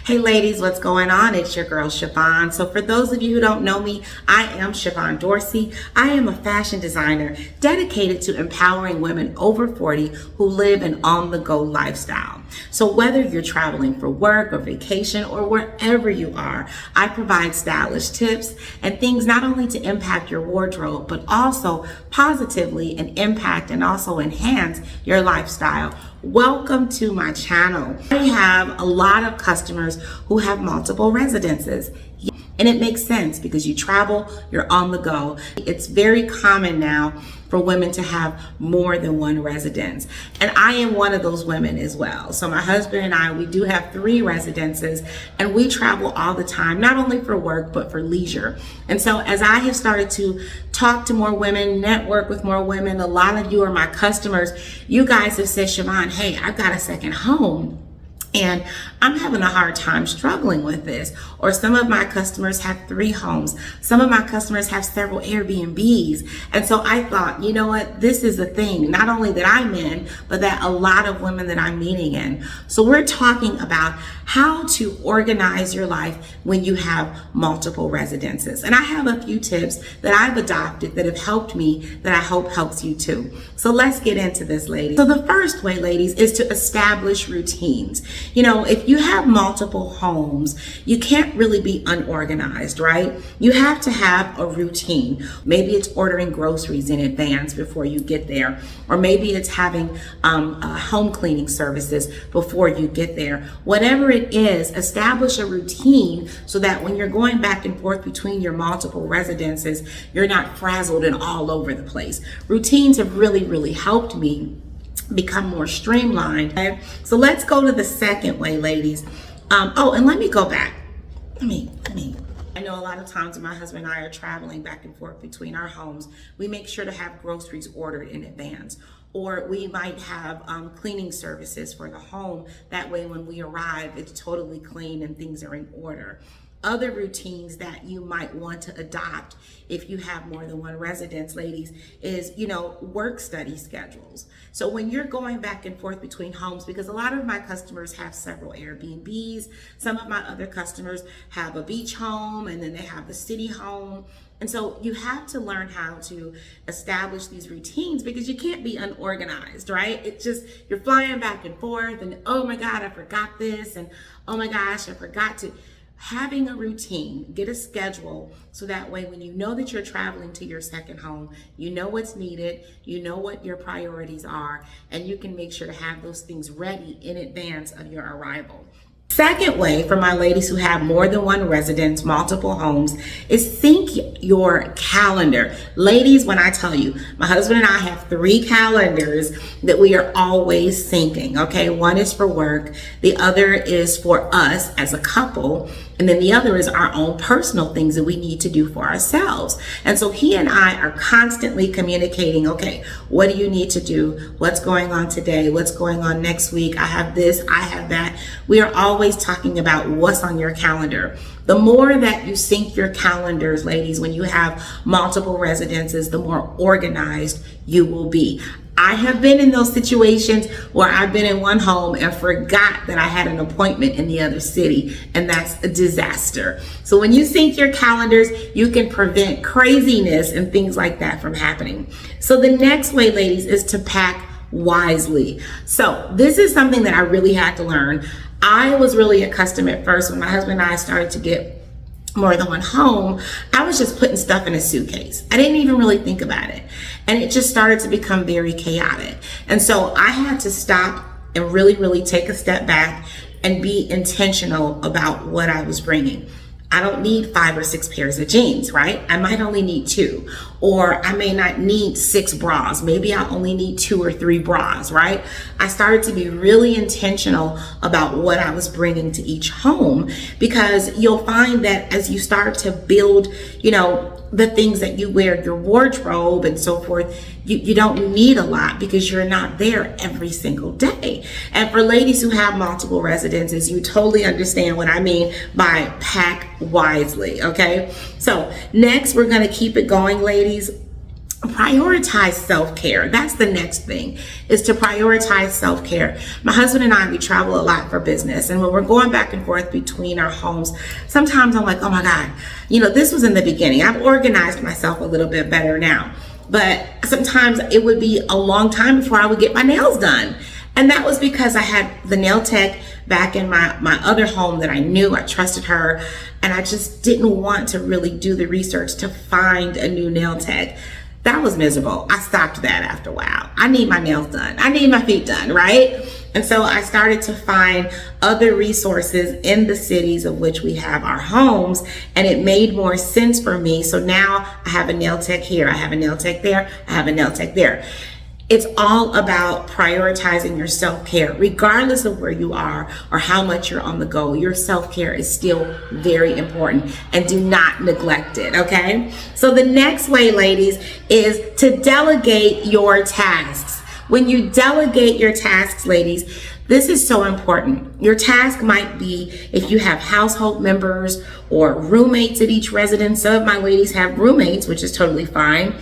Hey ladies, what's going on? It's your girl Shavonne. So for those of you who don't know me, I am Shavonne Dorsey. I am a fashion designer dedicated to empowering women over 40 who live an on-the-go lifestyle. So whether you're traveling for work or vacation or wherever you are, I provide stylish tips and things not only to impact your wardrobe, but also positively and impact and also enhance your lifestyle. Welcome to my channel. I have a lot of customers who have multiple residences. And it makes sense because you travel, you're on the go. It's very common now for women to have more than one residence. And I am one of those women as well. So my husband and I, we do have 3 residences and we travel all the time, not only for work, but for leisure. And so as I have started to talk to more women, network with more women, a lot of you are my customers. You guys have said, Shavonne, hey, I've got a second home and I'm having a hard time struggling with this. Or some of my customers have 3 homes. Some of my customers have several Airbnbs. And so I thought, you know what, this is a thing, not only that I'm in, but that a lot of women that I'm meeting in. So we're talking about how to organize your life when you have multiple residences. And I have a few tips that I've adopted that have helped me that I hope helps you too. So let's get into this, ladies. So the first way, ladies, is to establish routines. You know, if you have multiple homes, you can't really be unorganized, right? You have to have a routine. Maybe it's ordering groceries in advance before you get there, or maybe it's having home cleaning services before you get there. Whatever it is, establish a routine so that when you're going back and forth between your multiple residences, you're not frazzled and all over the place. Routines have really helped me become more streamlined. Okay? So let's go to the second way, ladies. And let me go back. I know a lot of times when my husband and I are traveling back and forth between our homes, we make sure to have groceries ordered in advance. Or we might have cleaning services for the home. That way when we arrive, it's totally clean and things are in order. Other routines that you might want to adopt if you have more than one residence, ladies, is, work study schedules. So when you're going back and forth between homes, because a lot of my customers have several Airbnbs, some of my other customers have a beach home, and then they have the city home. And so you have to learn how to establish these routines because you can't be unorganized, right? It's just, you're flying back and forth and, oh my God, I forgot this. And oh my gosh, I forgot to. Having a routine, get a schedule, so that way when you know that you're traveling to your second home, you know what's needed, you know what your priorities are, and you can make sure to have those things ready in advance of your arrival. Second way for my ladies who have more than one residence, multiple homes, is sync your calendar. Ladies, when I tell you, my husband and I have 3 calendars that we are always syncing, okay? One is for work, the other is for us as a couple, and then the other is our own personal things that we need to do for ourselves. And so he and I are constantly communicating, okay, what do you need to do? What's going on today? What's going on next week? I have this, I have that. We are always talking about what's on your calendar. The more that you sync your calendars, ladies, when you have multiple residences, the more organized you will be. I have been in those situations where I've been in one home and forgot that I had an appointment in the other city, and that's a disaster. So when you sync your calendars, you can prevent craziness and things like that from happening. So the next way, ladies, is to pack wisely. So this is something that I really had to learn. I was really accustomed at first when my husband and I started to get more than one home. I was just putting stuff in a suitcase. I didn't even really think about it. And it just started to become very chaotic. And so I had to stop and really take a step back and be intentional about what I was bringing. I don't need 5 or 6 pairs of jeans, right? I might only need 2, or I may not need 6 bras. Maybe I only need 2 or 3 bras, right? I started to be really intentional about what I was bringing to each home, because you'll find that as you start to build, the things that you wear, your wardrobe and so forth, you don't need a lot because you're not there every single day. And for ladies who have multiple residences, you totally understand what I mean by pack wisely, okay? So next, we're gonna keep it going, ladies. prioritize self-care. That's the next thing, is to prioritize self-care. My husband and I, we travel a lot for business, and when we're going back and forth between our homes, sometimes I'm like, oh my God, this was in the beginning. I've organized myself a little bit better now, but sometimes it would be a long time before I would get my nails done. And that was because I had the nail tech back in my other home that I knew. I trusted her, and I just didn't want to really do the research to find a new nail tech. That was miserable. I stopped that after a while. I need my nails done. I need my feet done, right? And so I started to find other resources in the cities of which we have our homes, and it made more sense for me. So now I have a nail tech here, I have a nail tech there, I have a nail tech there. It's all about prioritizing your self-care, regardless of where you are or how much you're on the go. Your self-care is still very important, and do not neglect it, okay? So the next way, ladies, is to delegate your tasks. When you delegate your tasks, ladies, this is so important. Your task might be, if you have household members or roommates at each residence. Some of my ladies have roommates, which is totally fine.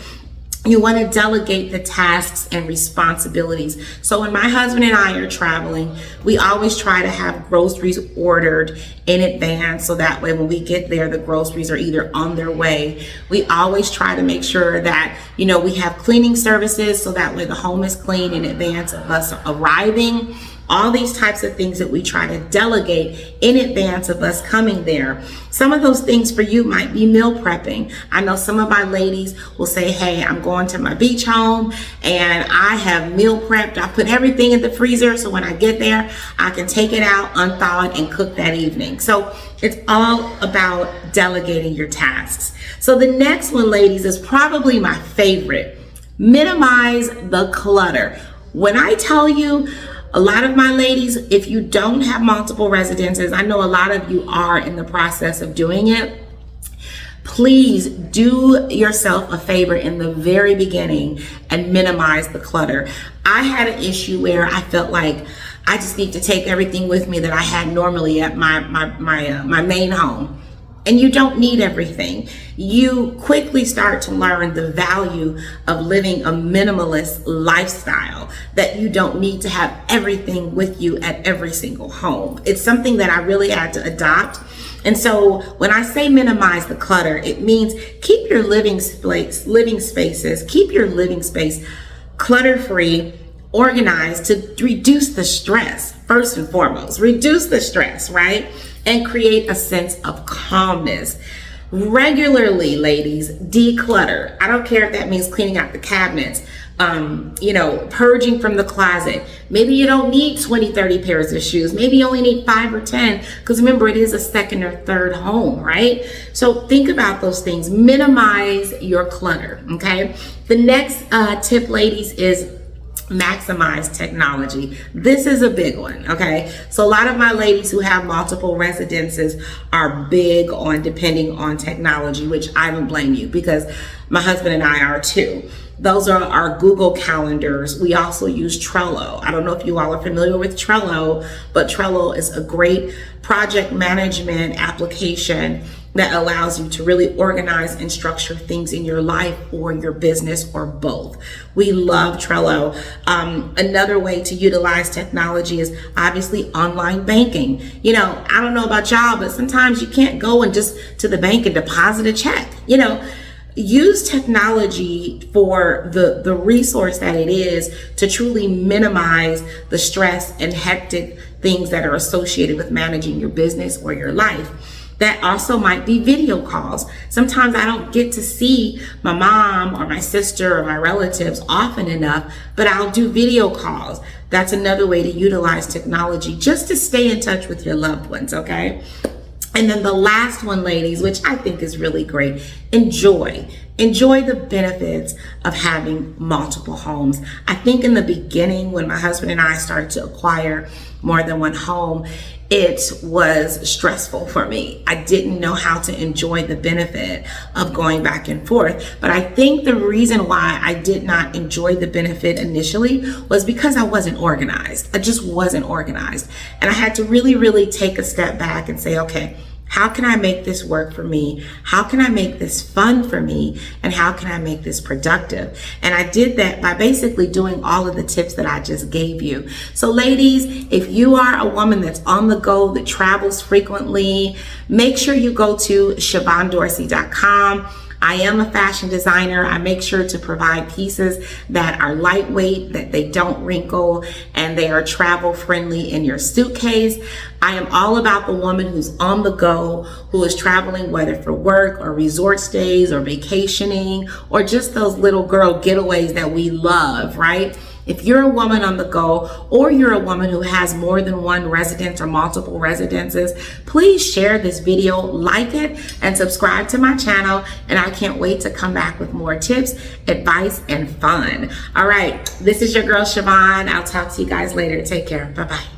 You want to delegate the tasks and responsibilities. So when my husband and I are traveling, we always try to have groceries ordered in advance, so that way when we get there, the groceries are either on their way. We always try to make sure that, we have cleaning services, so that way the home is clean in advance of us arriving. All these types of things that we try to delegate in advance of us coming there. Some of those things for you might be meal prepping. I know some of my ladies will say, hey, I'm going to my beach home and I have meal prepped. I put everything in the freezer, so when I get there, I can take it out, unthaw it, and cook that evening. So it's all about delegating your tasks. So the next one, ladies, is probably my favorite. Minimize the clutter. When I tell you, a lot of my ladies, if you don't have multiple residences, I know a lot of you are in the process of doing it. Please do yourself a favor in the very beginning and minimize the clutter. I had an issue where I felt like I just need to take everything with me that I had normally at my main home. And you don't need everything. You quickly start to learn the value of living a minimalist lifestyle, that you don't need to have everything with you at every single home. It's something that I really had to adopt. And so when I say minimize the clutter, it means keep your living spaces, keep your living space clutter-free, organized, to reduce the stress. First and foremost, reduce the stress, right? And create a sense of calmness. Regularly, ladies, declutter. I don't care if that means cleaning out the cabinets, purging from the closet. Maybe you don't need 20, 30 pairs of shoes. Maybe you only need 5 or 10, because remember, it is a second or third home, right? So think about those things. Minimize your clutter, okay? The next tip, ladies, is maximize technology. This is a big one, okay? So a lot of my ladies who have multiple residences are big on depending on technology, which I don't blame you, because my husband and I are too. Those are our Google calendars. We also use Trello. I don't know if you all are familiar with Trello, but Trello is a great project management application that allows you to really organize and structure things in your life or your business, or both. We love Trello. Another way to utilize technology is obviously online banking. I don't know about y'all, but sometimes you can't go and just to the bank and deposit a check. Use technology for the resource that it is, to truly minimize the stress and hectic things that are associated with managing your business or your life. That also might be video calls. Sometimes I don't get to see my mom or my sister or my relatives often enough, but I'll do video calls. That's another way to utilize technology, just to stay in touch with your loved ones, okay? And then the last one, ladies, which I think is really great, enjoy the benefits of having multiple homes. I think in the beginning, when my husband and I started to acquire more than one home, it was stressful for me. I didn't know how to enjoy the benefit of going back and forth. But I think the reason why I did not enjoy the benefit initially was because I wasn't organized. I just wasn't organized. And I had to really, really take a step back and say, okay, How can I make this work for me? How can I make this fun for me? And how can I make this productive? And I did that by basically doing all of the tips that I just gave you. So ladies, if you are a woman that's on the go, that travels frequently, make sure you go to ShavonneDorsey.com. I am a fashion designer. I make sure to provide pieces that are lightweight, that they don't wrinkle, and they are travel friendly in your suitcase. I am all about the woman who's on the go, who is traveling, whether for work or resort stays or vacationing, or just those little girl getaways that we love, right? If you're a woman on the go, or you're a woman who has more than one residence or multiple residences, please share this video, like it, and subscribe to my channel. And I can't wait to come back with more tips, advice, and fun. All right, this is your girl Shavonne. I'll talk to you guys later. Take care. Bye-bye.